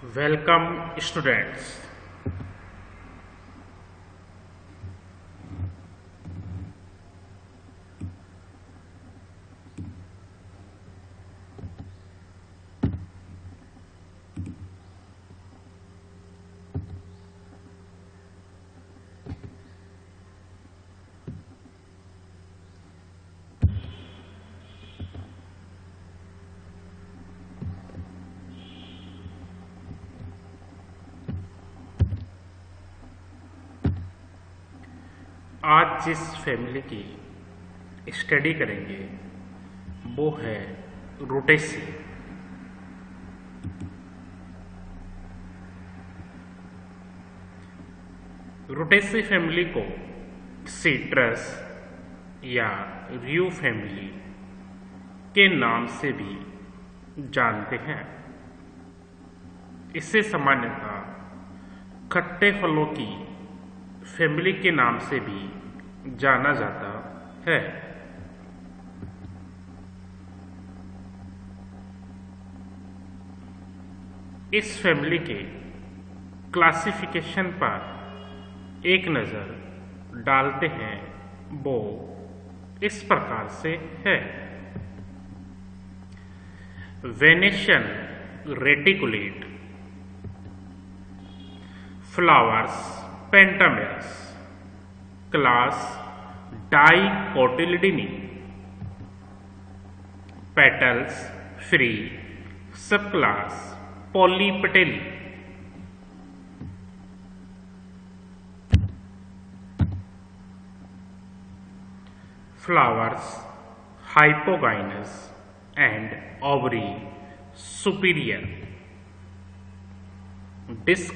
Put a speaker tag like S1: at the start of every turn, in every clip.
S1: Welcome, students. आज जिस family की स्टडी करेंगे वो है रूटेसी। रूटेसी फैमिली को सिट्रस या रियो फैमिली के नाम से भी जानते हैं। इससे सामान्यतः खट्टे फलों की फैमिली के नाम से भी जाना जाता है। इस फैमिली के क्लासिफिकेशन पर एक नज़र डालते हैं। वो इस प्रकार से है। Venation reticulate, flowers pentamerous, class dicotyledonae, petals free, sub class polypetalae. Flowers hypogynous and ovary superior. Disc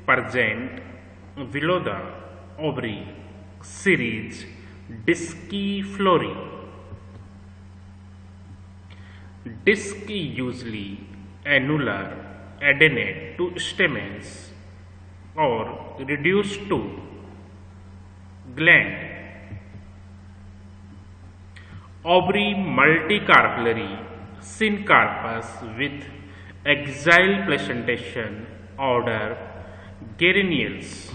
S1: present below the ovary. Series disciflory. Disc usually annular, adnate to stamens or reduced to gland. Ovary multicarpellary, syncarpous with axile placentation, order Geraniales.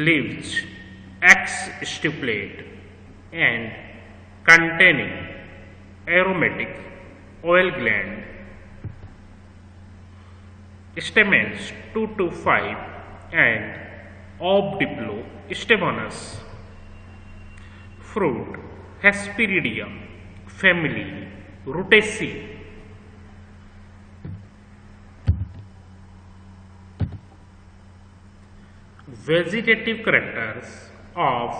S1: Leaves X-stipulate and containing aromatic oil gland. Stamens 2 to 5 and obdiplostemonous. Fruit Hesperidium family Rutaceae. Vegetative characters of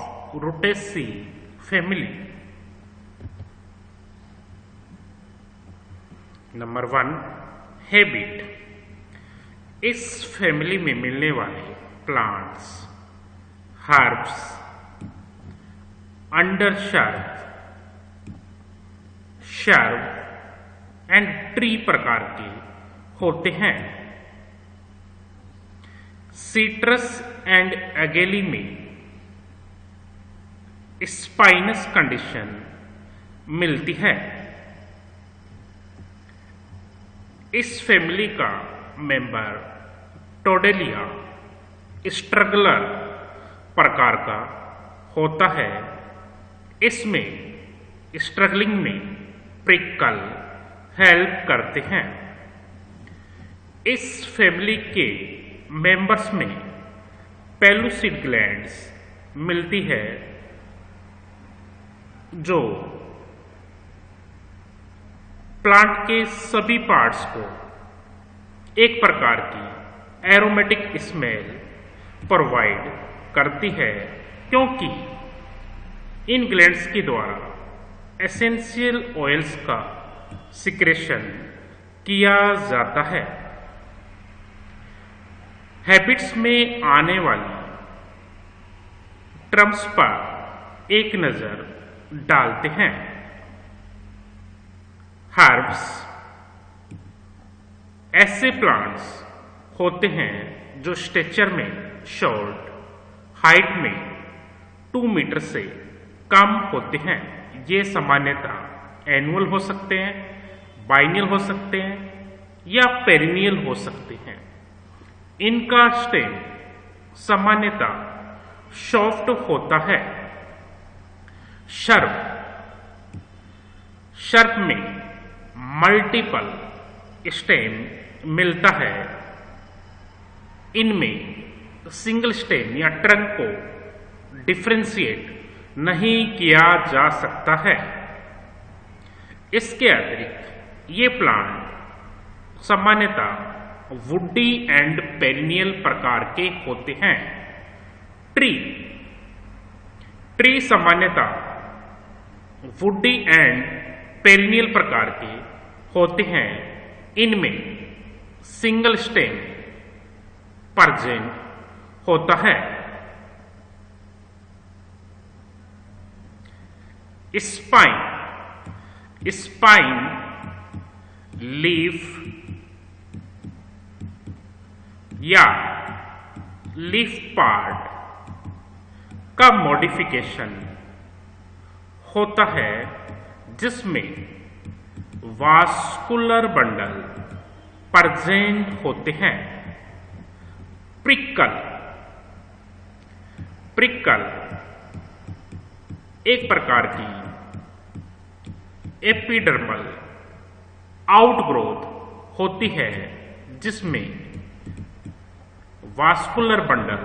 S1: Rutaceae family. Number 1, habit। इस family में मिलने वाले plants, herbs, undershrub, shrub and tree प्रकार के होते हैं। Citrus and एगेली में spinous condition मिलती है। इस फैमिली का मेंबर टोडेलिया स्ट्रगलर प्रकार का होता है। इसमें स्ट्रगलिंग में प्रिकल हेल्प करते हैं। इस फैमिली के मेंबर्स में पेलुसिड ग्लैंड्स मिलती है जो प्लांट के सभी पार्ट्स को एक प्रकार की एरोमेटिक स्मेल प्रोवाइड करती है, क्योंकि इन ग्लैंड्स के द्वारा एसेंशियल ऑयल्स का सिक्रेशन किया जाता है। हैबिट्स में आने वाली टर्म्स पर एक नज़र डालते हैं। हर्ब्स ऐसे प्लांट्स होते हैं जो स्ट्रक्चर में शॉर्ट, हाइट में 2 मीटर से कम होते हैं। ये सामान्यतः एनुअल हो सकते हैं, बाइनियल हो सकते हैं या पेरिनियल हो सकते हैं। इनका स्टेम सामान्यतः सॉफ्ट होता है। शर्प में मल्टीपल स्टेम मिलता है। इनमें सिंगल स्टेम या ट्रंक को डिफ्रेंशिएट नहीं किया जा सकता है। इसके अतिरिक्त ये प्लांट सामान्यतः वुडी एंड पेरिनियल प्रकार के होते हैं। ट्री सामान्यतः वुडी एंड पेरिनियल प्रकार के होते हैं। इनमें सिंगल स्टेम प्रेजेंट होता है। स्पाइन लीफ या लीफ पार्ट का मॉडिफिकेशन होता है, जिसमें वास्कुलर बंडल प्रेजेंट होते हैं। प्रिकल एक प्रकार की एपिडर्मल आउटग्रोथ होती है, जिसमें वास्कुलर बंडल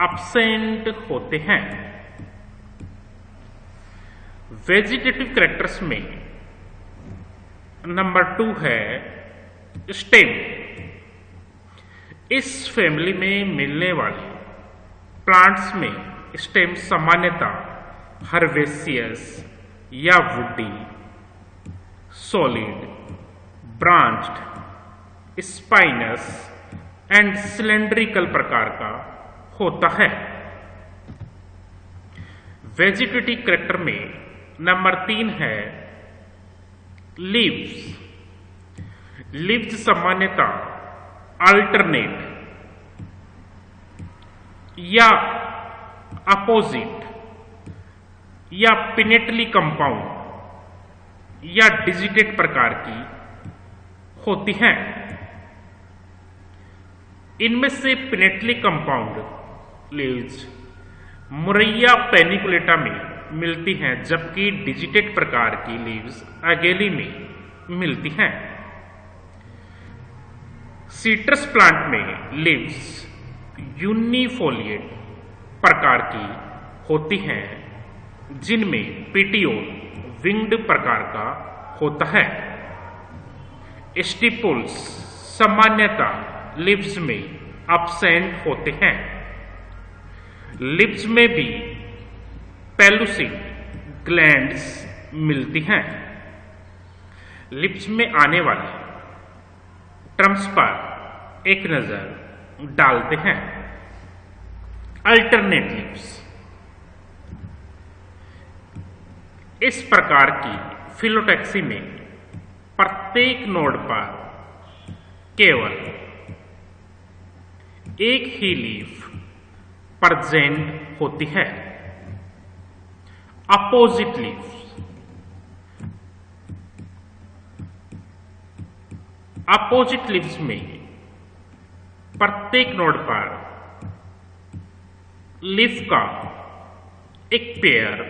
S1: एब्सेंट होते हैं। वेजिटेटिव कैरेक्टर्स में नंबर 2 है स्टेम। इस फैमिली में मिलने वाले प्लांट्स में स्टेम सामान्यतः हर्बेसियस या woody, solid, branched, spinous and cylindrical प्रकार का होता है। वेजिटेटिव कैरेक्टर में नंबर 3 है लीव्स सामान्यतः अल्टरनेट या अपोजिट या पिनेटली कंपाउंड या डिजिटेट प्रकार की होती हैं। इनमें से पिनेटली कंपाउंड लीव्स मुरैया पेनिकुलेटा में मिलती हैं, जबकि डिजिटेट प्रकार की लीव्स अगेली में मिलती हैं। सिट्रस प्लांट में लीव्स यूनिफोलिएट प्रकार की होती हैं, जिनमें पेटियोल विंग्ड प्रकार का होता है। स्टिपुल्स सामान्यतः लीव्स में एब्सेंट होते हैं। लीव्स में भी पेलुसिड ग्लैंड्स मिलती हैं। लिप्स में आने वाले टर्म्स पर एक नजर डालते हैं। अल्टरनेट लिप्स इस प्रकार की फिलोटैक्सी में प्रत्येक नोड पर केवल एक ही लीफ प्रेजेंट होती है। अपोजिट लीव्स में प्रत्येक नोड पर लीफ का एक पेयर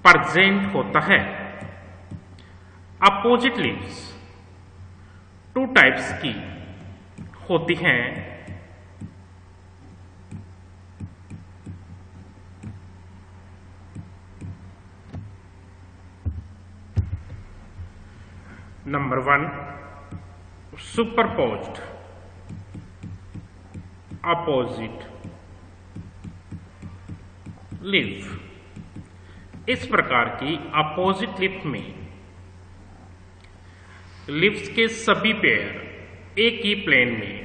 S1: प्रेजेंट होता है। अपोजिट लीव्स 2 टाइप्स की होती हैं। Number 1 superposed opposite leaf. इस प्रकार की अपोजिट लीफ में लीव्स के सभी पेयर एक ही प्लेन में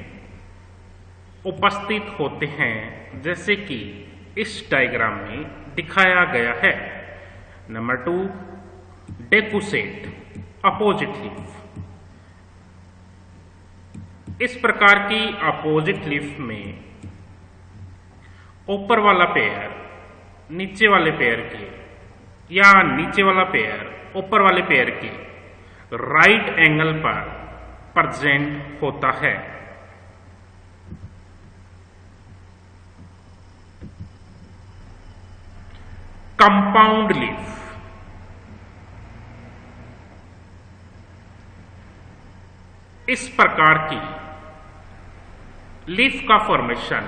S1: उपस्थित होते हैं, जैसे कि इस डायग्राम में दिखाया गया है। Number 2 decussate opposite leaf. इस प्रकार की अपोजिट लीफ में ऊपर वाला पेयर नीचे वाले पेयर के या नीचे वाला पेयर ऊपर वाले पेयर के राइट एंगल पर प्रेजेंट होता है। कंपाउंड लीफ, इस प्रकार की लीफ का फॉर्मेशन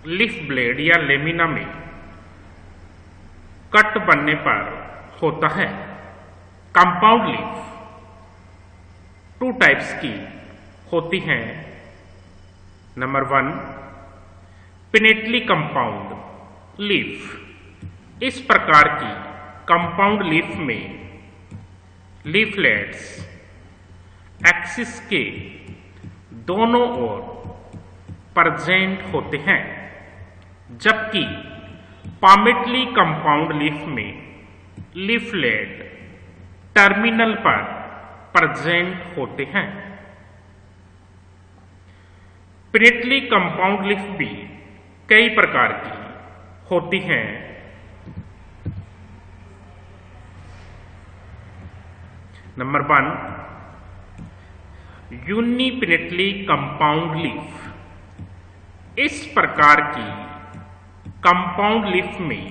S1: लीफ ब्लेड या लेमिना में कट बनने पर होता है। कंपाउंड लीफ 2 टाइप्स की होती हैं। Number 1, pinnately compound leaf. इस प्रकार की कंपाउंड लीफ में लीफलेट्स एक्सिस के दोनों ओर प्रेजेंट होते हैं, जबकि पामेटली कंपाउंड लीफ में लीफलेट टर्मिनल पर प्रेजेंट होते हैं। पिनेटली कंपाउंड लीफ भी कई प्रकार की होती हैं। Number 1, unipinnately compound leaf. इस प्रकार की कंपाउंड लीफ में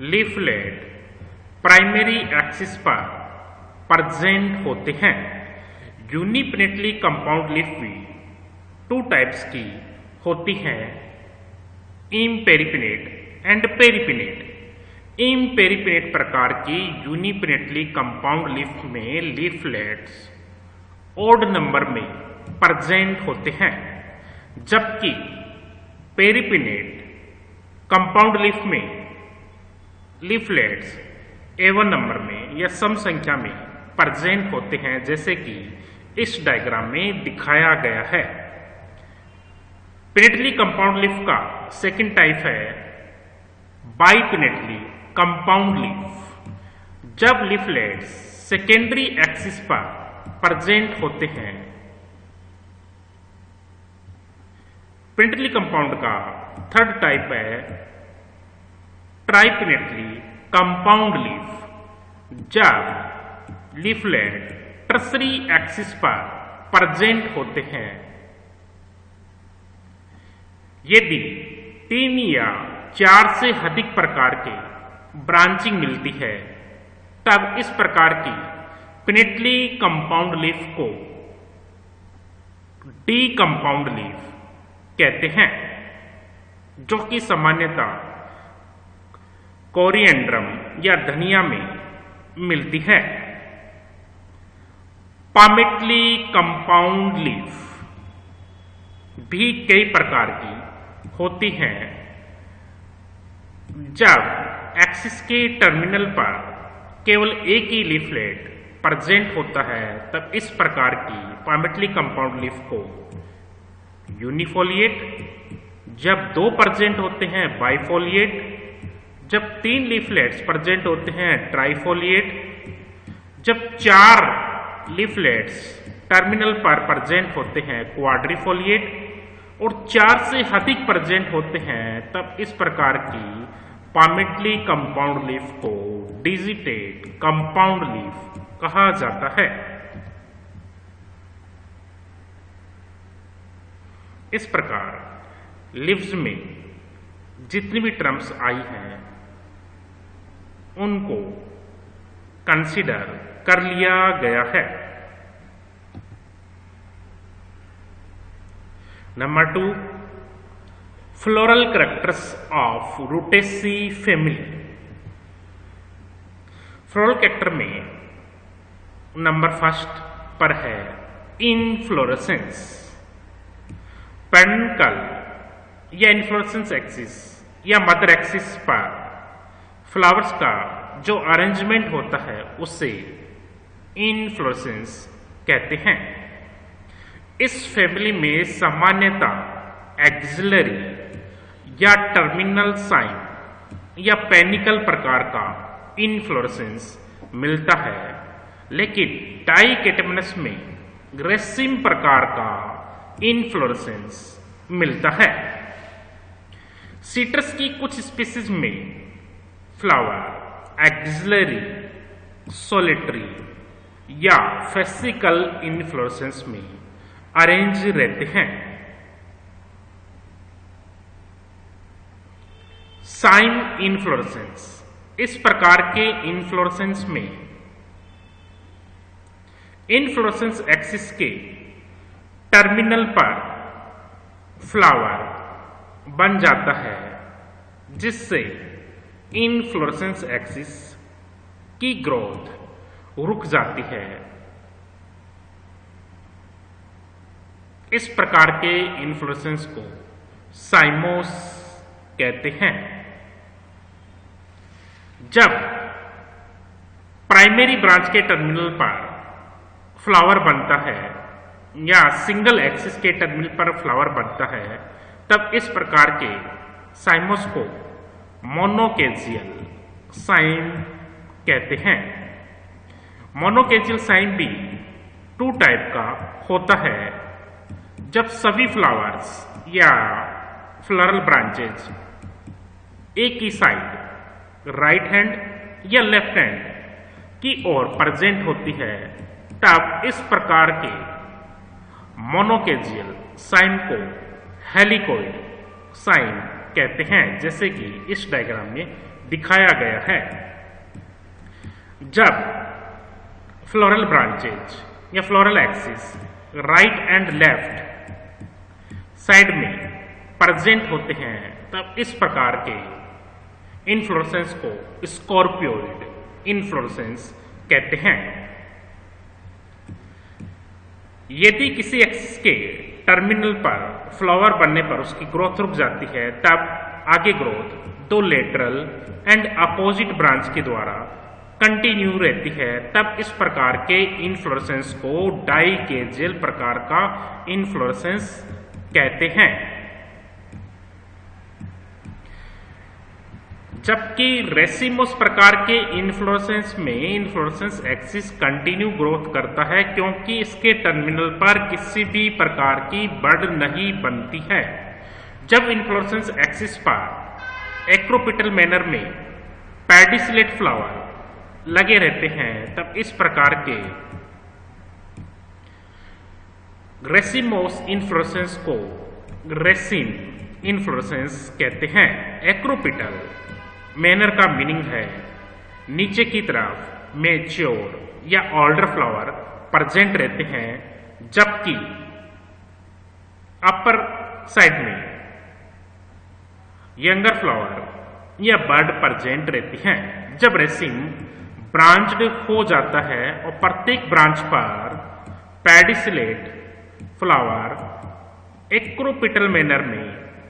S1: लीफलेट प्राइमरी एक्सिस पर प्रेजेंट होते हैं। यूनिपिनेटली कंपाउंड लीफ भी 2 टाइप्स की होती हैं, इम्पेरिपिनेट एंड पेरिपिनेट। इम्पेरिपिनेट प्रकार की यूनिपिनेटली कंपाउंड लीफ में लीफलेट्स ओड नंबर में प्रेजेंट होते हैं, जबकि पेरिपिनेट कंपाउंड लीफ में लीफलेट्स एवन नंबर में या सम संख्या में प्रेजेंट होते हैं, जैसे कि इस डायग्राम में दिखाया गया है। पिनेटली कंपाउंड लीफ का सेकंड टाइप है बाइपिनेटली कंपाउंड लीफ। जब लीफलेट्स सेकेंडरी एक्सिस पर प्रेजेंट होते हैं। पिनेटली कंपाउंड का थर्ड टाइप है ट्राइपिनेटली कंपाउंड लीफ। जब लीफलेट टर्सरी एक्सिस पर प्रेजेंट होते हैं। यदि 3 या 4 से अधिक प्रकार के ब्रांचिंग मिलती है, तब इस प्रकार की पिनेटली कंपाउंड लीफ को डी कंपाउंड लीफ कहते हैं, जो कि सामान्यतः कोरिएंड्रम या धनिया में मिलती है। पामेटली कंपाउंड लीफ भी कई प्रकार की होती हैं। जब एक्सिस के टर्मिनल पर केवल एक ही लीफलेट प्रेजेंट होता है, तब इस प्रकार की पामेटली कंपाउंड लीफ को यूनिफोलिएट, जब 2 प्रेजेंट होते हैं बाइफोलिएट, जब 3 लीफलेट्स प्रेजेंट होते हैं ट्राइफोलिएट, जब 4 लीफलेट्स टर्मिनल पर प्रेजेंट होते हैं क्वाड्रिफोलिएट, और 4 से अधिक प्रेजेंट होते हैं, तब इस प्रकार की पामेटली कंपाउंड लीफ को डिजिटेट कंपाउंड लीफ कहा जाता है। इस प्रकार लीव्स में जितनी भी टर्म्स आई हैं, उनको कंसीडर कर लिया गया है। Number 2, floral characters of Rutaceae family. Floral character में नंबर 1 पर है इनफ्लोरेसेंस। पेडुंकल या इनफ्लोरेसेंस एक्सिस या मदर एक्सिस पर फ्लावर्स का जो अरेंजमेंट होता है, उसे इनफ्लोरेसेंस कहते हैं। इस फैमिली में सामान्यतः एक्सिलरी या टर्मिनल साइन या पेनिकल प्रकार का इनफ्लोरेसेंस मिलता है, लेकिन डाइकोटिलेडोनस में ग्रेसिम प्रकार का इनफ्लोरेसेंस मिलता है। सिट्रस की कुछ स्पीसीज में फ्लावर एक्सिलरी, सोलिटरी या फेसिकल इन्फ्लोरेसेंस में अरेंज रहते हैं। साइम इन्फ्लोरेसेंस, इस प्रकार के इन्फ्लोरेसेंस में इन्फ्लोरेसेंस एक्सिस के टर्मिनल पर फ्लावर बन जाता है, जिससे इन्फ्लोरेसेंस एक्सिस की ग्रोथ रुक जाती है। इस प्रकार के इन्फ्लोरेसेंस को साइमोस कहते हैं। जब प्राइमरी ब्रांच के टर्मिनल पर फ्लावर बनता है या सिंगल एक्सिस के टर्मिनल पर फ्लावर बनता है, तब इस प्रकार के साइमोस को मोनोकेजियल साइम कहते हैं। मोनोकेजियल साइम भी 2 टाइप का होता है। जब सभी फ्लावर्स या फ्लोरल ब्रांचेज एक ही साइड राइट हैंड या लेफ्ट हैंड की ओर प्रेजेंट होती है, तब इस प्रकार के मोनोकेजियल साइम को हेलिकोइड साइम कहते हैं, जैसे कि इस डायग्राम में दिखाया गया है। जब फ्लोरल ब्रांचेज या floral axis right and left side में प्रेजेंट होते हैं, तब इस प्रकार के इन्फ्लोरेसेंस को स्कॉर्पियोइड इन्फ्लोरेसेंस कहते हैं। यदि किसी एक्सिस के टर्मिनल पर फ्लावर बनने पर उसकी ग्रोथ रुक जाती है, तब आगे growth 2 lateral and opposite branch के द्वारा कंटिन्यू रहती है। तब इस प्रकार के इन्फ्लोरेसेंस को डाइकेजियल प्रकार का इन्फ्लोरेसेंस कहते हैं। जबकि रेसिमोस प्रकार के इन्फ्लोरेसेंस में इन्फ्लोरेसेंस एक्सिस कंटिन्यू ग्रोथ करता है, क्योंकि इसके टर्मिनल पर किसी भी प्रकार की बड नहीं बनती है। जब इन्फ्लोरेसेंस एक्सिस पर एक्रोपिटल मैनर में पेडिसिलेट फ्लावर लगे रहते हैं, तब इस प्रकार के रेसिमोस इन्फ्लोरेसेंस को रेसिम इन्फ्लोरेसेंस कहते हैं। एक्रोपिटल मैनर का मीनिंग है नीचे की तरफ मैच्योर या ओल्डर फ्लावर प्रेजेंट रहते हैं, जबकि अपर साइड में यंगर फ्लावर या बर्ड प्रेजेंट रहती हैं। जब रेसिम ब्रांच्ड हो जाता है और प्रत्येक ब्रांच पर पेडिसिलेट फ्लावर एक्रोपिटल मैनर में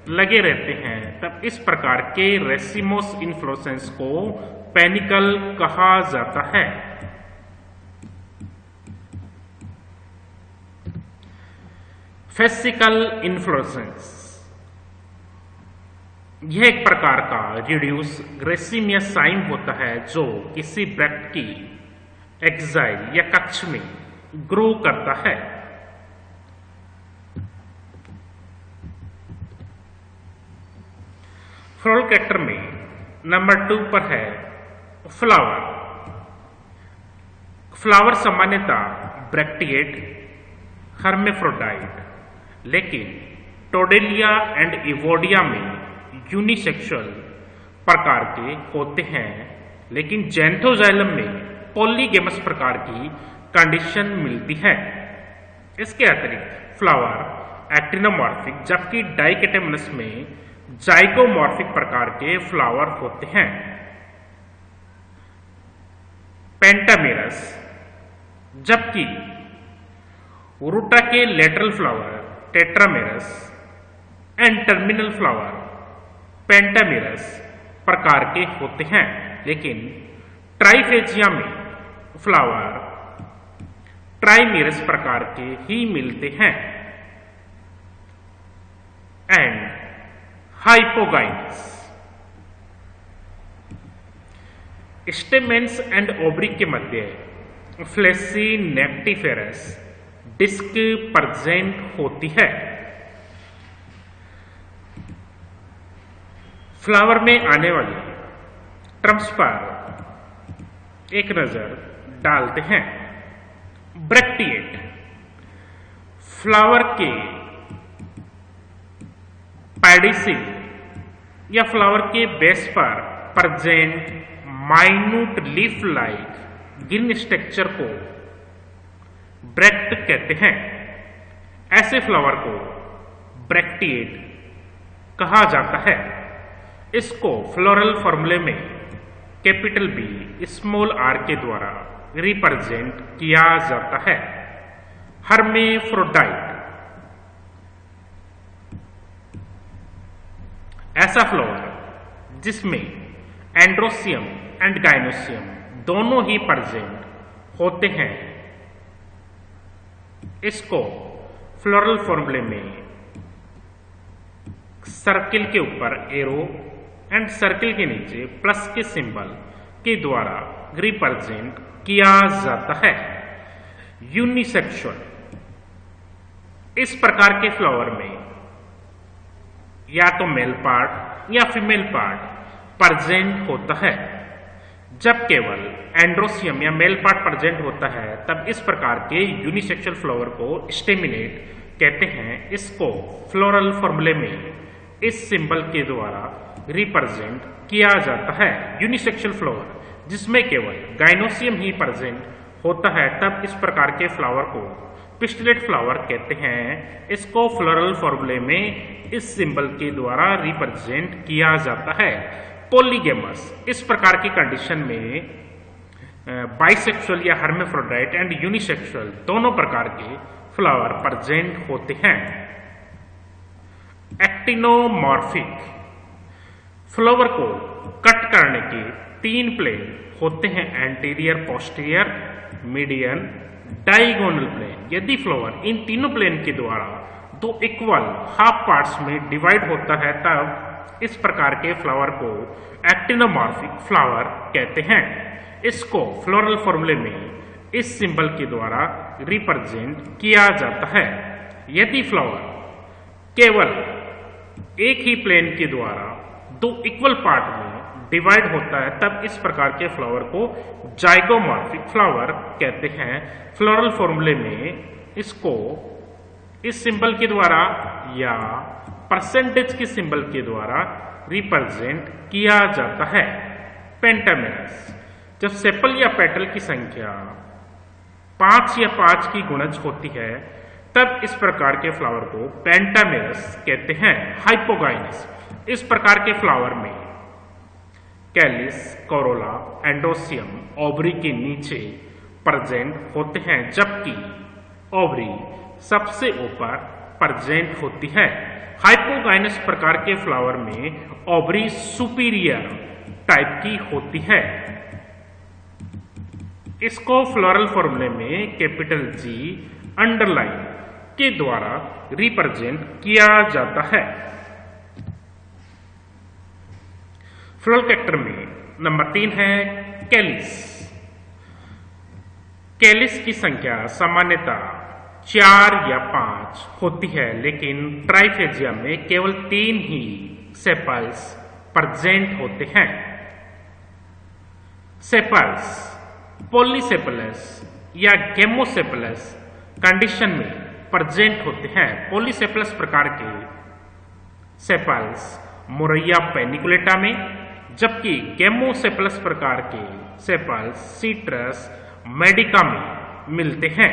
S1: लगे रहते हैं, तब इस प्रकार के रेसिमोस इन्फ्लोरेसेंस को पेनिकल कहा जाता है। फेसिकल इन्फ्लोरेसेंस, यह एक प्रकार का रिड्यूस रेसिम या साइम होता है, जो किसी ब्रैक्ट की एक्साइल या कक्ष में ग्रो करता है। फ्लोरल कैरेक्टर में नंबर 2 पर है फ्लावर। फ्लावर सामान्यतः ब्रैक्टिएट, हर्मेफ्रोडाइट, लेकिन टोडेलिया एंड इवोडिया में यूनिसेक्सुअल प्रकार के होते हैं, लेकिन जैंथोजाइलम में पॉलीगेमस प्रकार की कंडीशन मिलती है। इसके अतिरिक्त फ्लावर एक्टिनोमॉर्फिक, जबकि डाइकोटिलेडोनस में जाइगोमॉर्फिक प्रकार के फ्लावर होते हैं। पेंटामेरस, जबकि रूटा के lateral flower tetramerous and terminal flower pentamerous प्रकार के होते हैं, लेकिन ट्राइफेजिया में फ्लावर ट्राइमेरस प्रकार के ही मिलते हैं। And hypogynous, stamens and ovary के मध्य फ्लैसी नेक्टिफेरस डिस्क प्रेजेंट होती है। फ्लावर में आने वाली टर्म्स पर एक नजर डालते हैं। ब्रैक्टिएट फ्लावर के पेडिसिल या फ्लावर के बेस पर present minute leaf like green structure को ब्रैक्ट कहते हैं। ऐसे फ्लावर को ब्रैक्टिएट कहा जाता है। इसको फ्लोरल फॉर्मूले में कैपिटल बी स्मॉल आर के द्वारा रिप्रेजेंट किया जाता है। हर्मेफ्रोडाइट ऐसा फ्लावर जिसमें एंड्रोसियम एंड गाइनोसियम दोनों ही प्रेजेंट होते हैं। इसको फ्लोरल फॉर्मूले में सर्किल के ऊपर एरो एंड सर्किल के नीचे प्लस के सिंबल के द्वारा रिप्रेजेंट किया जाता है। यूनिसेक्सुअल इस प्रकार के फ्लावर में या तो मेल पार्ट या फीमेल पार्ट प्रेजेंट होता है। जब केवल एंड्रोसियम या मेल पार्ट प्रेजेंट होता है तब इस प्रकार के यूनिसेक्सुअल फ्लावर को स्टेमिनेट कहते हैं। इसको फ्लोरल फॉर्मूले में इस सिंबल के द्वारा रिप्रेजेंट किया जाता है। यूनिसेक्सुअल फ्लावर जिसमें केवल गाइनोसियम ही प्रेजेंट होता है तब इस प्रकार के फ्लावर को पिस्टिलेट फ्लावर कहते हैं। इसको फ्लोरल फॉर्मूले में इस सिंबल के द्वारा रिप्रेजेंट किया जाता है। पॉलीगेमस इस प्रकार की कंडीशन में बाइसेक्सुअल या हर्मेफ्रोडाइट एंड यूनिसेक्सुअल दोनों प्रकार के फ्लावर प्रेजेंट होते हैं। एक्टिनोमॉर्फिक फ्लावर को कट करने के 3 प्लेन होते हैं, anterior, posterior, median, diagonal plane. यदि फ्लावर इन तीनों प्लेन के द्वारा 2 इक्वल हाफ पार्ट्स में डिवाइड होता है तब इस प्रकार के फ्लावर को एक्टिनोमॉर्फिक फ्लावर कहते हैं। इसको फ्लोरल फॉर्मूले में इस सिंबल के द्वारा रिप्रेजेंट किया जाता है। यदि फ्लावर केवल एक ही प्लेन के द्वारा 2 इक्वल पार्ट में डिवाइड होता है तब इस प्रकार के फ्लावर को जाइगोमॉर्फिक फ्लावर कहते हैं। फ्लोरल फॉर्मूले में इसको इस सिंबल के द्वारा या परसेंटेज के सिंबल के द्वारा रिप्रेजेंट किया जाता है। पेंटामेरस जब सेपल या पेटल की संख्या 5 या 5 की गुणज होती है तब इस प्रकार के फ्लावर को पेंटामेरस कहते हैं। हाइपोगाइनस इस प्रकार के फ्लावर में कैलिस, कोरोला, एंडोसियम ओवरी के नीचे प्रेजेंट होते हैं जबकि ओवरी सबसे ऊपर प्रेजेंट होती है। हाइपोगाइनस प्रकार के फ्लावर में ओवरी सुपीरियर टाइप की होती है। इसको फ्लोरल फॉर्मूले में कैपिटल जी अंडरलाइन के द्वारा रिप्रेजेंट किया जाता है। फ्लोरल कैरेक्टर में नंबर 3 है कैलिस। कैलिस की संख्या सामान्यतः 4 या 5 होती है, लेकिन ट्राइफेजिया में केवल 3 ही सेपल्स प्रेजेंट होते हैं। सेपल्स पॉलीसेपलस या गेमोसेपलस कंडीशन में प्रेजेंट होते हैं। पॉलीसेपलस प्रकार के सेपल्स मोरैया पेनिकुलेटा में, जबकि गेमोसेपलस प्रकार के सेपल्स सिट्रस मेडिका में मिलते हैं।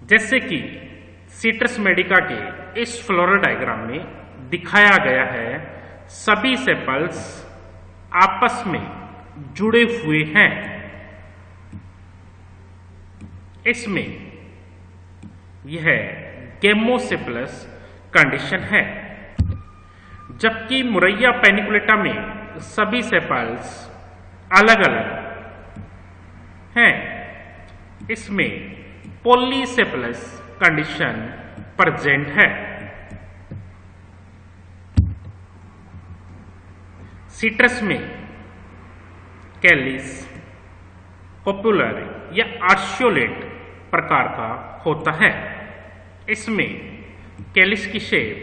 S1: जैसे कि सिट्रस मेडिका के इस फ्लोरल डायग्राम में दिखाया गया है, सभी सेपल्स आपस में जुड़े हुए हैं। इसमें यह गेमोसेपलस कंडीशन है, जबकि मुरैया पेनिकुलेटा में सभी सेपल्स अलग अलग हैं। इसमें पॉलीसेपलस कंडीशन प्रेजेंट है। सिट्रस में कैलिस पॉपुलर या आर्शियोलेट प्रकार का होता है। इसमें कैलिस की शेप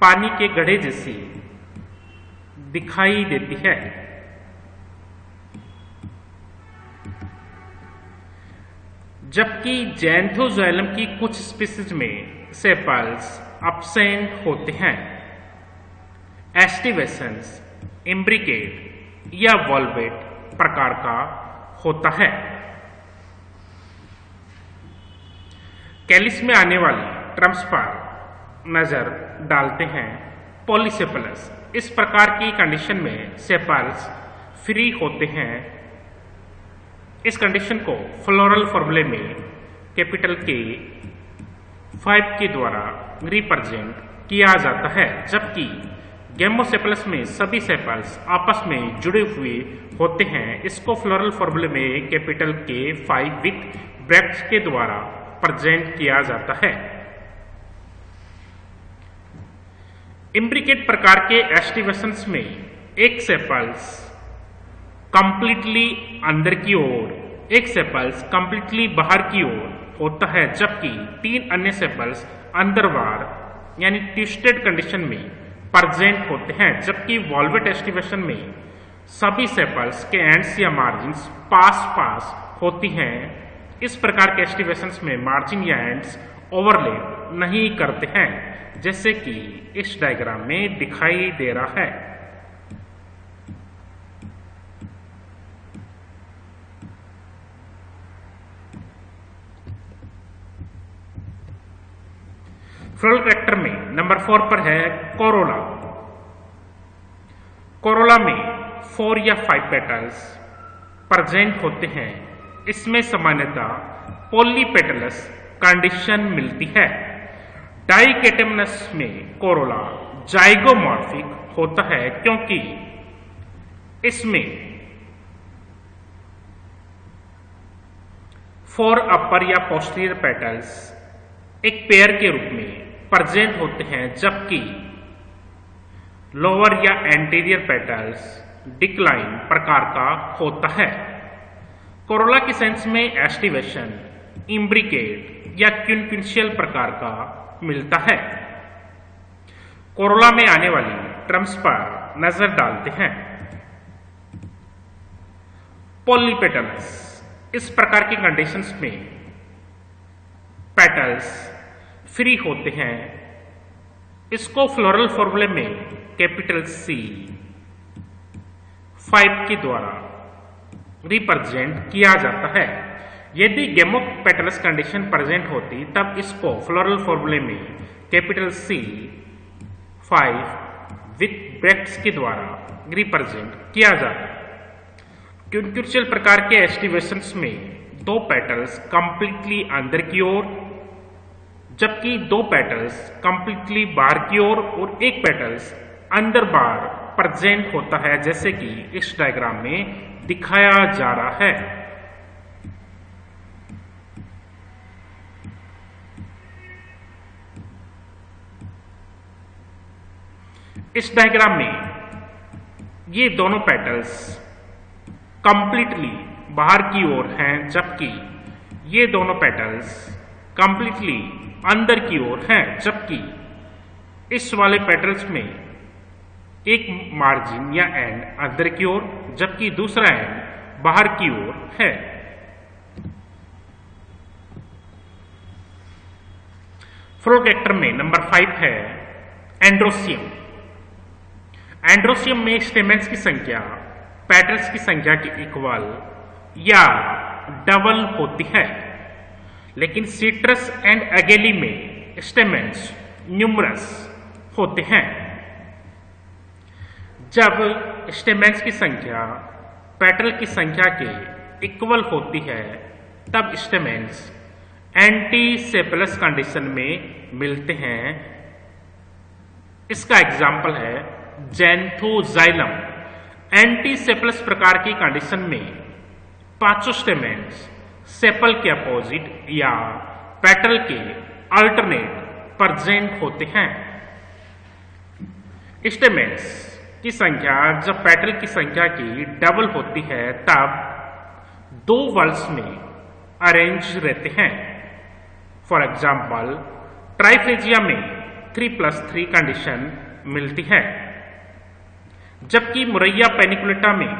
S1: पानी के गड्ढे जैसी दिखाई देती है। जबकि ज़ैंथोज़ाइलम की कुछ स्पीसीज में सेपल्स एब्सेंट होते हैं। एस्टिवेशंस इम्ब्रिकेट या वॉल्वेट प्रकार का होता है। कैलिस में आने वाली टर्म्स पर नजर डालते हैं। पॉलीसेपलस, इस प्रकार की कंडीशन में सेपल्स फ्री होते हैं। इस कंडीशन को फ्लोरल फॉर्मूले में कैपिटल के 5 के द्वारा रिप्रेजेंट किया जाता है। जबकि गैमोसेपलस में सभी सेपल्स आपस में जुड़े हुए होते हैं। इसको फ्लोरल फॉर्मूले में कैपिटल के 5 विथ ब्रैकेट्स के द्वारा प्रेजेंट किया जाता है। इम्ब्रिकेट प्रकार के एस्टिवेशंस में एक सेपल्स कंप्लीटली अंदर की ओर, एक सेपल्स कंप्लीटली बाहर की ओर होता है। जबकि 3 अन्य सेपल्स अंदर बाहर यानी ट्विस्टेड कंडीशन में प्रेजेंट होते हैं। जबकि वॉल्वेट एस्टिवेशन में सभी सेपल्स के एंड्स या मार्जिन्स पास होती हैं। इस प्रकार के एस्टिवेशंस में मार्जिन या एंड्स ओवरलैप नहीं करते हैं, जैसे कि इस डायग्राम में दिखाई दे रहा है। फ्लोरल कैरेक्टर में नंबर 4 पर है कोरोला। कोरोला में 4 या 5 पेटल्स प्रेजेंट होते हैं। इसमें सामान्यतः पॉलीपेटलस कंडीशन मिलती है। डाइकेटेमनस में कोरोला जाइगोमॉर्फिक होता है, क्योंकि इसमें 4 अपर या पोस्टीरियर पेटल्स एक पेयर के रूप में प्रेजेंट होते हैं। जबकि लोअर या एंटीरियर पेटल्स डिक्लाइन प्रकार का होता है। कोरोला की सेंस में एस्टिवेशन इम्ब्रिकेट या क्विंक्विंशियल प्रकार का मिलता है। कोरोला में आने वाली टर्म्स पर नजर डालते हैं। पॉलीपेटलस, इस प्रकार की कंडीशंस में पेटल्स फ्री होते हैं। इसको फ्लोरल फॉर्मूले में कैपिटल C 5 के द्वारा रिप्रेजेंट किया जाता है। यदि गैमोपेटलस कंडीशन प्रेजेंट होती तब इसको फ्लोरल फॉर्मूले में कैपिटल C 5 विथ ब्रैकेट्स के द्वारा रिप्रेजेंट किया जाता है। क्विंक्विंशियल प्रकार के एस्टिवेशंस में 2 पेटल्स कंप्लीटली अंदर की ओर, जबकि 2 पेटल्स कंप्लीटली बाहर की ओर और 1 पेटल्स अंदर बाहर प्रेजेंट होता है, जैसे कि इस डायग्राम में दिखाया जा रहा है। इस डायग्राम में ये दोनों पेटल्स कंप्लीटली बाहर की ओर हैं, जबकि ये दोनों पेटल्स कंप्लीटली अंदर की ओर हैं। जबकि इस वाले पेटल्स में एक मार्जिन या एंड अंदर की ओर, जबकि दूसरा एंड बाहर की ओर है। फ्लोरल कैरेक्टर में नंबर 5 है एंड्रोसियम। एंड्रोसियम में स्टेमेंस की संख्या पेटल्स की संख्या के इक्वल या डबल होती है। लेकिन सिट्रस एंड एगेली में स्टेमेंस न्यूमरस होते हैं। जब स्टेमेंस की संख्या पेटल की संख्या के इक्वल होती है तब स्टेमेंस एंटीसेपलस कंडीशन में मिलते हैं। इसका एग्जाम्पल है ज़ैंथोज़ाइलम। एंटीसेपलस प्रकार की कंडीशन में 5 स्टेमेंस सेपल के अपोजिट या पेटल के अल्टरनेट प्रेजेंट होते हैं। स्टेमेंस की संख्या जब पेटल की संख्या की डबल होती है तब 2 वल्स में अरेंज रहते हैं। फॉर एग्जाम्पल ट्राइफेजिया में 3+3 कंडीशन मिलती है, जबकि मुरैया पेनिकुलेटा में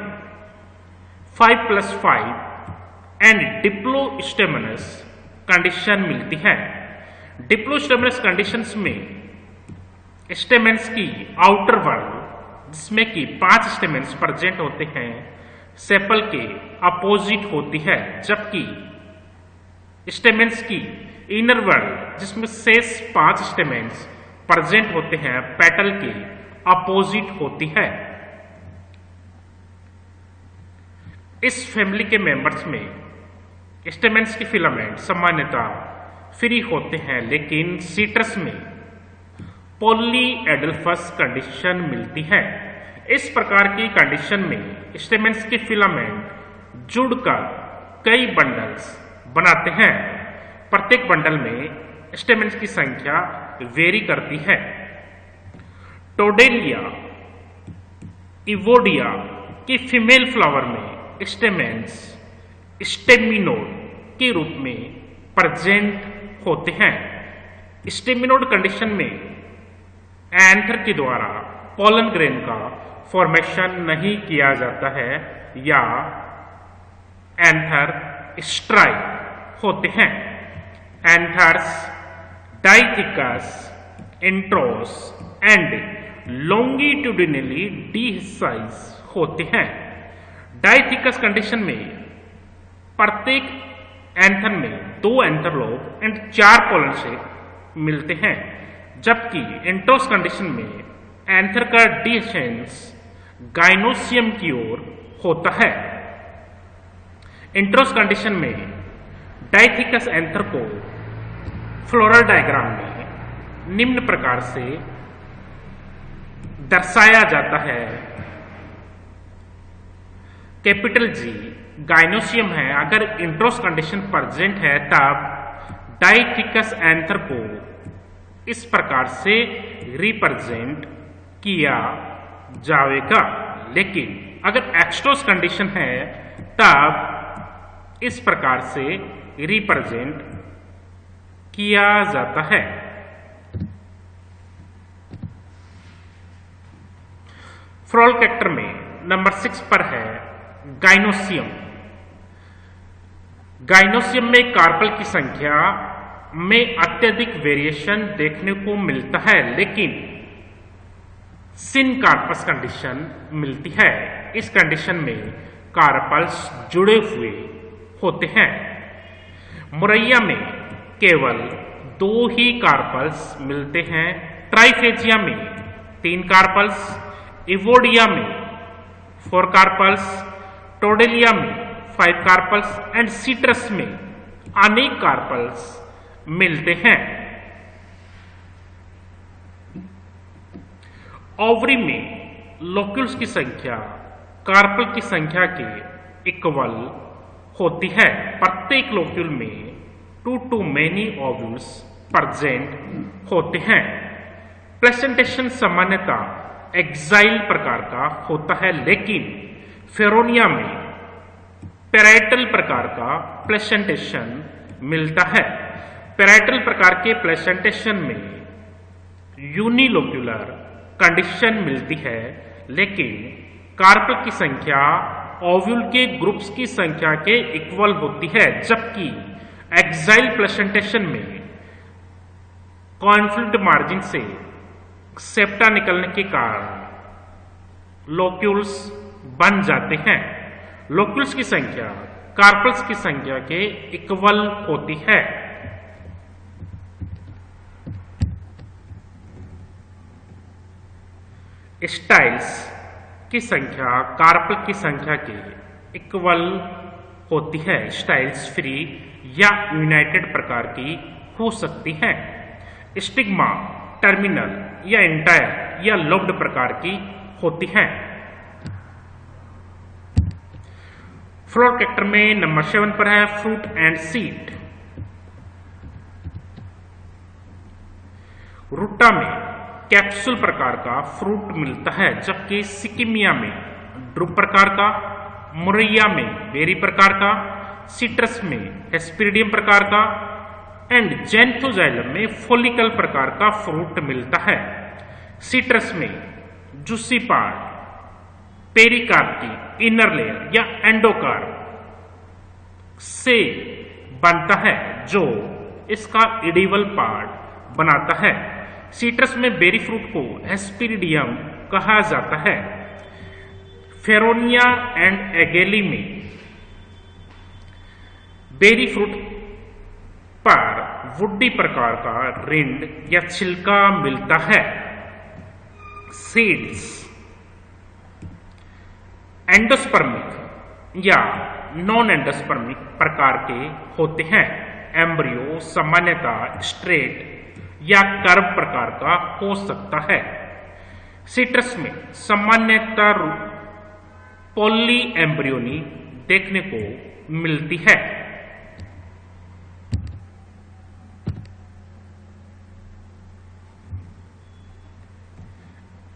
S1: 5+5 एंड डिप्लोस्टेमनस कंडीशन मिलती है। डिप्लोस्टेमनस कंडीशंस में स्टेमेंस की आउटर वॉल, जिसमें कि 5 स्टेमेंस प्रेजेंट होते हैं, सेपल के अपोजिट होती है, जबकि स्टेमेंस की इनर वॉल, जिसमें शेष 5 स्टेमेंस प्रेजेंट होते हैं, पेटल के अपोजिट होती है। इस फैमिली के मेंबर्स में स्टेमेंस के फिलामेंट सामान्यतः फ्री होते हैं, लेकिन सीट्रस में पॉलीएडल्फस कंडीशन मिलती है। इस प्रकार की कंडीशन में स्टेमेंस के फिलामेंट जुड़कर कई बंडल्स बनाते हैं। प्रत्येक बंडल में स्टेमेंस की संख्या वेरी करती है। टोडेलिया इवोडिया की फीमेल फ्लावर में स्टेमेंस स्टेमिनोड के रूप में प्रेजेंट होते हैं। स्टेमिनोड कंडीशन में एंथर के द्वारा पोलन ग्रेन का फॉर्मेशन नहीं किया जाता है या एंथर स्ट्राई होते हैं। Anthers dithecous, introrse and longitudinally dehisce होते हैं। डाइथिकस कंडीशन में प्रत्येक एंथर में 2 एंथरलोब एंड 4 पोलन शेप मिलते हैं, जबकि इंट्रोस कंडीशन में एंथर का डिसेंस गाइनोसियम की ओर होता है। इंट्रोस कंडीशन में डाइथिकस एंथर को फ्लोरल डायग्राम में निम्न प्रकार से दर्शाया जाता है। कैपिटल जी गाइनोसियम है। अगर इंट्रोस कंडीशन प्रेजेंट है तब डाइथिकस एंथर को इस प्रकार से रिप्रेजेंट किया जाएगा, लेकिन अगर एक्सट्रोस कंडीशन है तब इस प्रकार से रिप्रेजेंट किया जाता है। फ्लोरल कैरेक्टर में नंबर 6 पर है गाइनोसियम। गाइनोसियम में कार्पल की संख्या में अत्यधिक वेरिएशन देखने को मिलता है, लेकिन सिनकार्पस कंडीशन मिलती है। इस कंडीशन में कार्पल्स जुड़े हुए होते हैं। मुरैया में केवल 2 ही कार्पल्स मिलते हैं। ट्राइफेजिया में 3 कार्पल्स, इवोडिया में 4 कार्पल्स, टोडेलिया में 5 कार्पल्स एंड सीट्रस में अनेक कार्पल्स मिलते हैं। ओवरी में लोक्यूल्स की संख्या कार्पल की संख्या के इक्वल होती है। प्रत्येक लोक्यूल में 2 to many ओव्यूल्स प्रेजेंट होते हैं। प्लेसेंटेशन सामान्यतः एक्साइल प्रकार का होता है, लेकिन फेरोनिया में पैराइटल प्रकार का प्लेसेंटेशन मिलता है। पैराइटल प्रकार के प्लेसेंटेशन में यूनिलोक्यूलर कंडीशन मिलती है, लेकिन कार्पल की संख्या ओव्यूल के ग्रुप्स की संख्या के इक्वल होती है, जबकि एक्साइल प्लेसेंटेशन में कॉन्फ्लिक्ट मार्जिन से सेप्टा निकलने के कारण लोक्यूल्स बन जाते हैं। लोक्यूल्स की संख्या कार्पल्स की संख्या के इक्वल होती है। स्टाइल्स की संख्या कार्पल की संख्या के इक्वल होती है। स्टाइल्स फ्री या यूनाइटेड प्रकार की हो सकती हैं। स्टिग्मा टर्मिनल या एंटायर या लोब्ड प्रकार की होती हैं। फ्लोरल कैरेक्टर में नंबर 7 पर है फ्रूट एंड सीड। रूटा में कैप्सूल प्रकार का फ्रूट मिलता है, जबकि सिकिमिया में ड्रुप प्रकार का, मुरैया में बेरी प्रकार का, सिट्रस में हेस्पेरिडियम प्रकार का एंड जैंथोजाइलम में फोलिकल प्रकार का फ्रूट मिलता है। सिट्रस में जूसी पार्ट, पेरिकार्प की इनर लेयर या एंडोकार्प से बनता है जो इसका इडिबल पार्ट बनाता है। सिट्रस में बेरी फ्रूट को एस्पिरिडियम कहा जाता है। फेरोनिया एंड एगेली में बेरी फ्रूट पर वुडी प्रकार का रिंड या छिलका मिलता है। सीड्स एंडोस्पर्मिक या नॉन एंडोस्पर्मिक प्रकार के होते हैं। एम्ब्रियो सामान्यतः स्ट्रेट या कर्व प्रकार का हो सकता है। सिट्रस में सामान्यतः पॉली एम्ब्रियोनी देखने को मिलती है।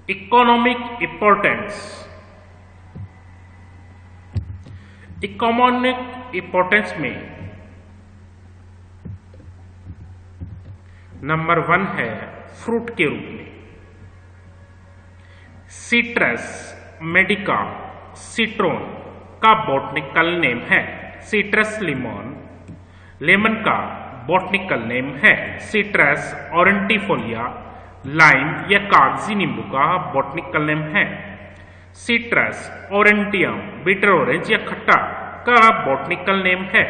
S1: Economic importance. इकोनॉमिक इंपॉर्टेंस में नंबर 1 है फ्रूट के रूप में सिट्रस मेडिका सिट्रोन का बॉटनिकल नेम है। सिट्रस लेमन का बॉटनिकल नेम है। सिट्रस ऑरेंटिफोलिया लाइम या कागजी नींबू का बॉटनिकल नेम है। सिट्रस ओरेंटियम बिटर ऑरेंज या खट्टा का बॉटनिकल नेम है।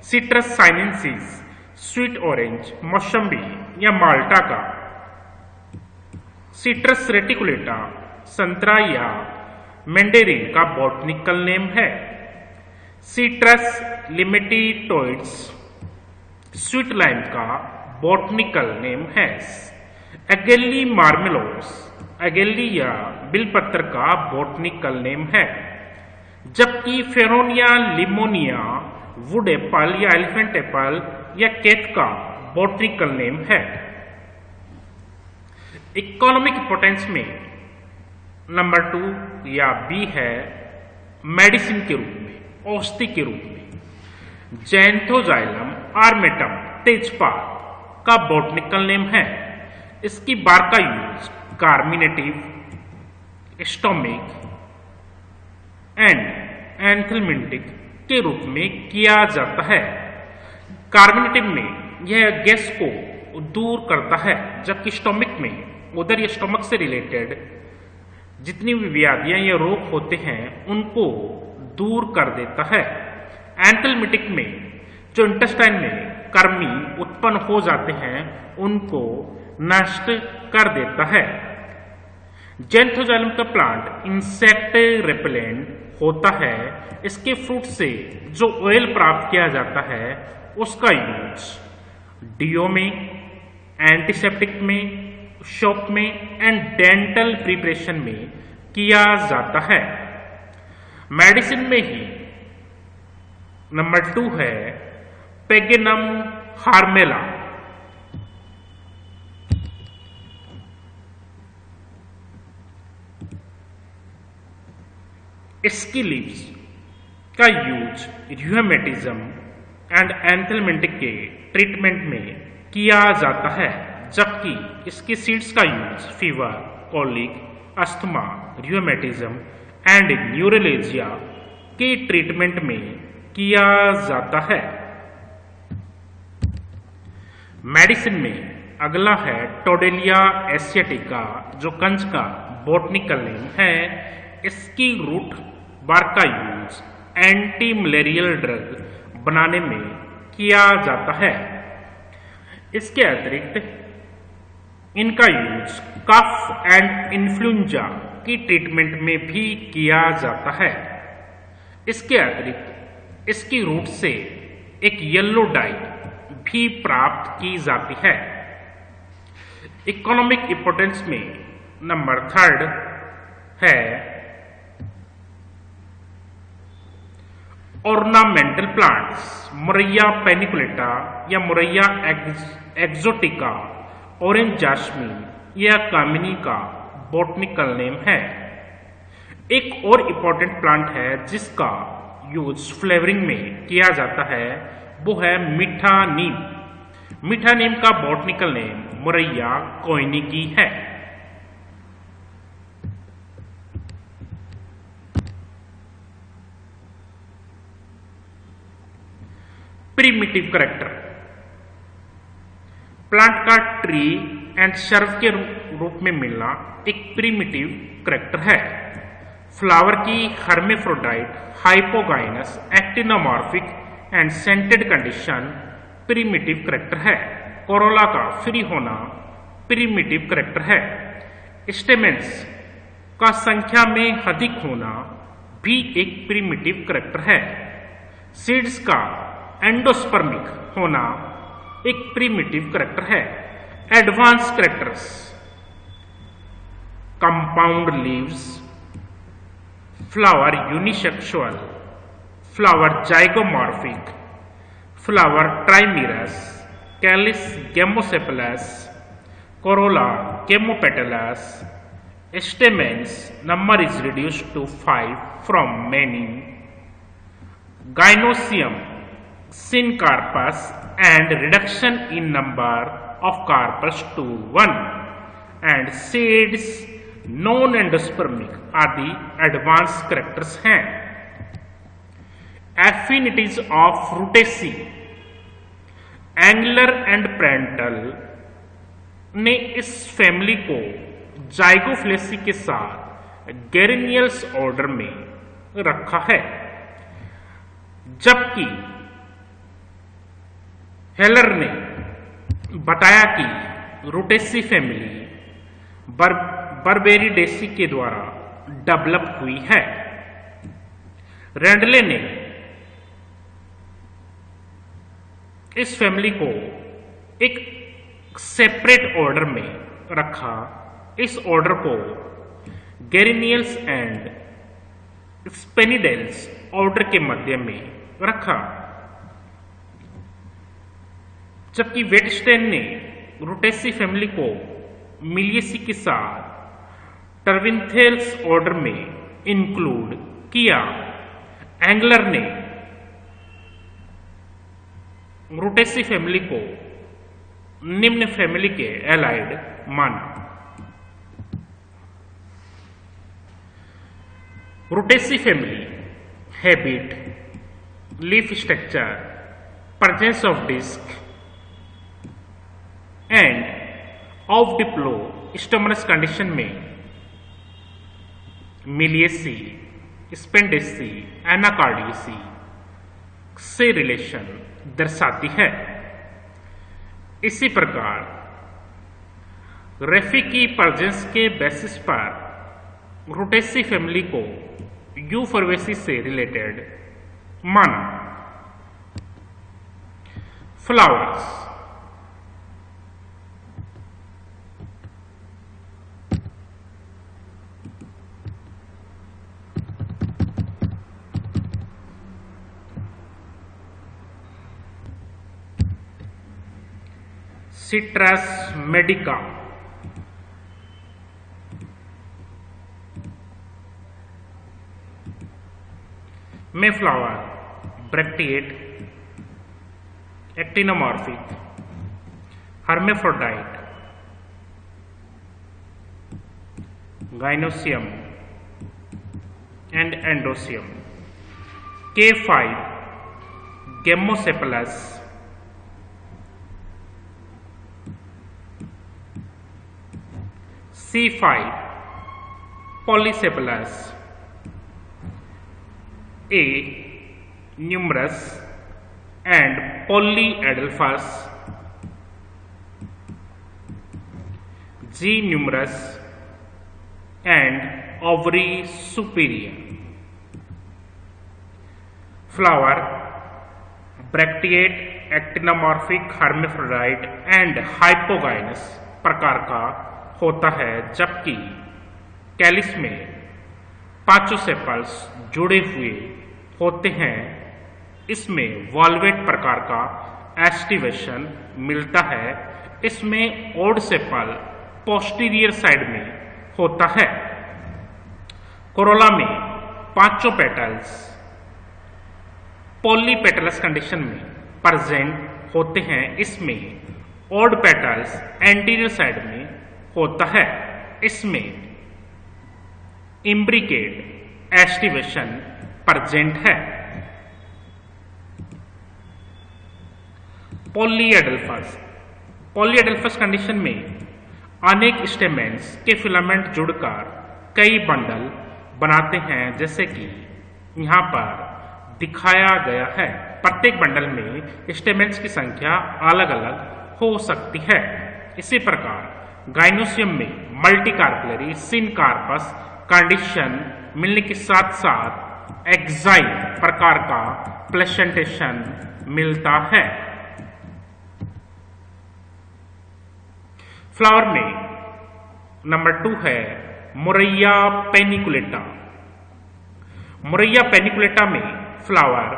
S1: सिट्रस साइनेंसिस स्वीट ऑरेंज मौसम्बी या माल्टा का। सिट्रस रेटिकुलेटा संतरा या मैंडेरिन का बॉटनिकल नेम है। सिट्रस लिमेटिटोइड्स स्वीट लाइम का बॉटनिकल नेम है। एगेली मार्मेलोस एगेली या बिलपत्र का बॉटनिकल नेम है। जबकि फेरोनिया लिमोनिया वुड एप्पल या एलिफेंट एप्पल या केत का बॉटनिकल नेम है। इकोनॉमिक इंपोर्टेंस में नंबर 2 या बी है मेडिसिन के रूप में, औषधि के रूप में जैंथोजाइलम आर्मेटम तेजपात का बॉटनिकल नेम है। इसकी बार का यूज कार्मिनेटिव, स्टोमिक एंड एंथलमिंटिक के रूप में किया जाता है। कार्मिनेटिव में यह गैस को दूर करता है, जबकि स्टोमिक में उदर या स्टोमक से रिलेटेड जितनी भी व्याधियां या रोग होते हैं उनको दूर कर देता है। एंथलमिटिक में जो इंटेस्टाइन में कर्मी उत्पन्न हो जाते हैं उनको नष्ट कर देता है। जैंथोजाइलम का प्लांट इंसेक्ट रेपेलेंट होता है। इसके फ्रूट से जो ऑयल प्राप्त किया जाता है उसका यूज डीओ में, एंटीसेप्टिक में, शॉप में एंड डेंटल प्रिपरेशन में किया जाता है। मेडिसिन में ही नंबर 2 है पेगेनम हार्मेला। इसकी लीव्स का यूज र्यूमेटिज्म एंड एंथलमेंटिक के ट्रीटमेंट में किया जाता है, जबकि इसकी सीड्स का use fever, colic, asthma, rheumatism and neuralgia के ट्रीटमेंट में किया जाता है। मेडिसिन में अगला है टोडेलिया एशियाटिका, जो कंच का बॉटनिकल नेम है। इसकी रूट बार का यूज एंटी मलेरियल ड्रग बनाने में किया जाता है। इसके अतिरिक्त इनका यूज कफ एंड इन्फ्लुएंजा की ट्रीटमेंट में भी किया जाता है। इसके अतिरिक्त इसकी रूट से एक येलो डाई भी प्राप्त की जाती है। इकोनॉमिक इंपोर्टेंस में नंबर 3 है ऑर्नामेंटल प्लांट्स। मोरैया पेनिकुलेटा या मोरैया एक्सोटिका, ऑरेंज जास्मिन या कामिनी का बॉटनिकल नेम है। एक और इम्पोर्टेंट प्लांट है जिसका यूज फ्लेवरिंग में किया जाता है, वो है मीठा नीम। मीठा नीम का बॉटनिकल नेम मुरैया कोइनिकी है। प्रीमिटिव करेक्टर, प्लांट का ट्री एंड शर्व के रूप में मिलना एक प्रीमिटिव करेक्टर है। फ्लावर की hermaphrodite, hypogynous, actinomorphic and scented condition primitive character है। कोरोला का फ्री होना प्रीमिटिव करेक्टर है। स्टेमेंस का संख्या में अधिक होना भी एक प्रीमिटिव करेक्टर है। सीड्स का एंडोस्पर्मिक होना एक प्रीमिटिव करेक्टर है। Advance characters, compound leaves, flower unisexual, flower zygomorphic, flower trimerous, calyx gamosepalous, corolla gamopetalous, stamens number is reduced to 5 from many, gynoecium, syncarpus and reduction in number of carpus to 1, and seeds non endospermic आदि advance characters हैं। Affinities of Rutaceae, angular and parental ने इस family को जाइगोफ्लेसी के साथ गेरेनियल्स order में रखा है, जबकि हेलर ने बताया कि रूटेसी फैमिली बर्बेरिडेसी के द्वारा डेवलप हुई है। रेंडले ने इस फैमिली को एक सेपरेट ऑर्डर में रखा। इस ऑर्डर को गेरेनियल्स एंड स्पेनिडेल्स ऑर्डर के मध्य में रखा, जबकि वेटस्टेन ने रूटेसी फैमिली को मिलिएसी के साथ टर्विन्थेल्स ऑर्डर में इंक्लूड किया। एंगलर ने रूटेसी फैमिली को निम्न फैमिली के एलाइड माना। Rutaceae family habit, leaf structure, presence of disc and of diplostemonous condition में मिलिएसी, स्पेंडेसी, एनाकार्डियसी से रिलेशन दर्शाती है। इसी प्रकार रेफी की प्रेजेंस के बेसिस पर रूटेसी फैमिली को यूफोर्बिएसी से रिलेटेड माना। फ्लावर्स, सिट्रस मेडिका, में flower bracteate, actinomorphic, hermaphrodite, gynoecium and एंडोसियम, K5 गेमोसेपलस, C5 पॉलीसेपलस, A numerous and polyadelphous, G numerous and ovary superior. Flower bracteate, actinomorphic, hermaphrodite and hypogynous प्रकार का होता है, जबकि कैलिस में पांचों सेपल्स जुड़े हुए होते हैं। इसमें वॉल्वेट प्रकार का एस्टिवेशन मिलता है। इसमें ओड सेपल पोस्टीरियर साइड में होता है। कोरोला में पांचों पेटल्स पॉलीपेटलस कंडीशन में प्रेजेंट होते हैं, इसमें ओड पेटल्स एंटीरियर साइड में होता है। इसमें इम्ब्रिकेट एस्टिवेशन प्रेजेंट है। पॉलीएडल्फस, पॉलीएडल्फस कंडीशन में अनेक स्टेमेंस के फिलामेंट जुड़कर कई बंडल बनाते हैं, जैसे कि यहाँ पर दिखाया गया है। प्रत्येक बंडल में स्टेमेंस की संख्या अलग अलग हो सकती है। इसी प्रकार गाइनोसियम में मल्टीकार्पलरी सिनकार्पस कंडीशन मिलने के साथ साथ एक्साइल प्रकार का प्लेसेंटेशन मिलता है। फ्लावर में नंबर 2 है मोरैया पेनिकुलेटा। मोरैया पेनिकुलेटा में flower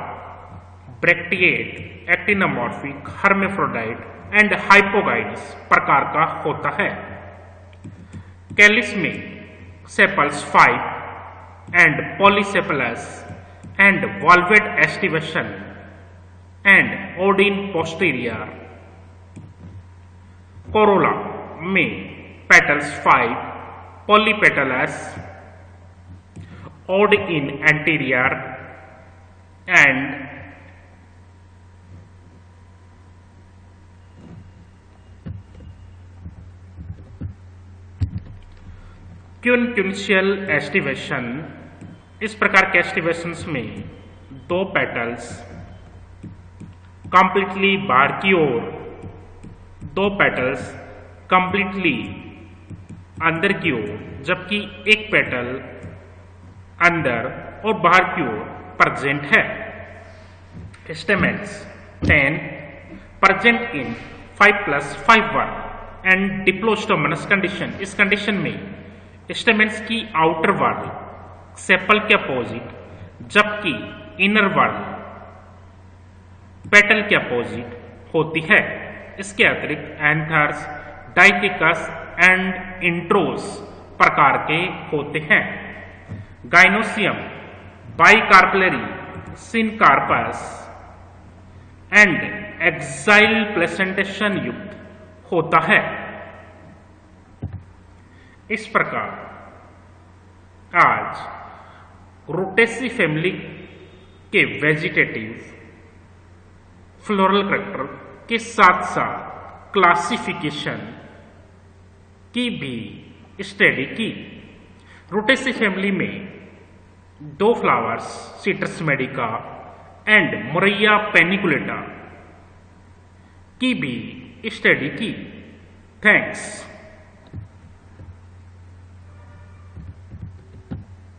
S1: bracteate, actinomorphic, hermaphrodite and hypogynous प्रकार का होता है। कैलिस में sepals 5 and polysepalous and valvate aestivation and odd in posterior. Corolla में petals 5, polypetalous, odd in anterior and quincuncial aestivation. इस प्रकार के एस्टिवेशंस में 2 पेटल्स कंप्लीटली बाहर की ओर, 2 पेटल्स कंप्लीटली अंदर की ओर, जबकि एक पेटल अंदर और बाहर की ओर प्रेजेंट है। Stamens 10 present in 5+5 and diplostemonous condition. इस कंडीशन में स्टेमेंस की आउटर वॉल सेपल के अपोजिट, जबकि इनर वॉल पेटल के अपोजिट होती है। इसके अतिरिक्त एंथर्स, डाइथिकस एंड इंट्रोस प्रकार के होते हैं। Gynoecium bicarpellary syncarpous and exile placentation युक्त होता है। इस प्रकार आज रूटेसी फैमिली के वेजिटेटिव फ्लोरल कैरेक्टर के साथ साथ क्लासिफिकेशन की भी स्टडी की। रूटेसी फैमिली में 2 फ्लावर्स सिट्रस मेडिका एंड मोरैया पेनिकुलेटा की भी स्टडी की। थैंक्स।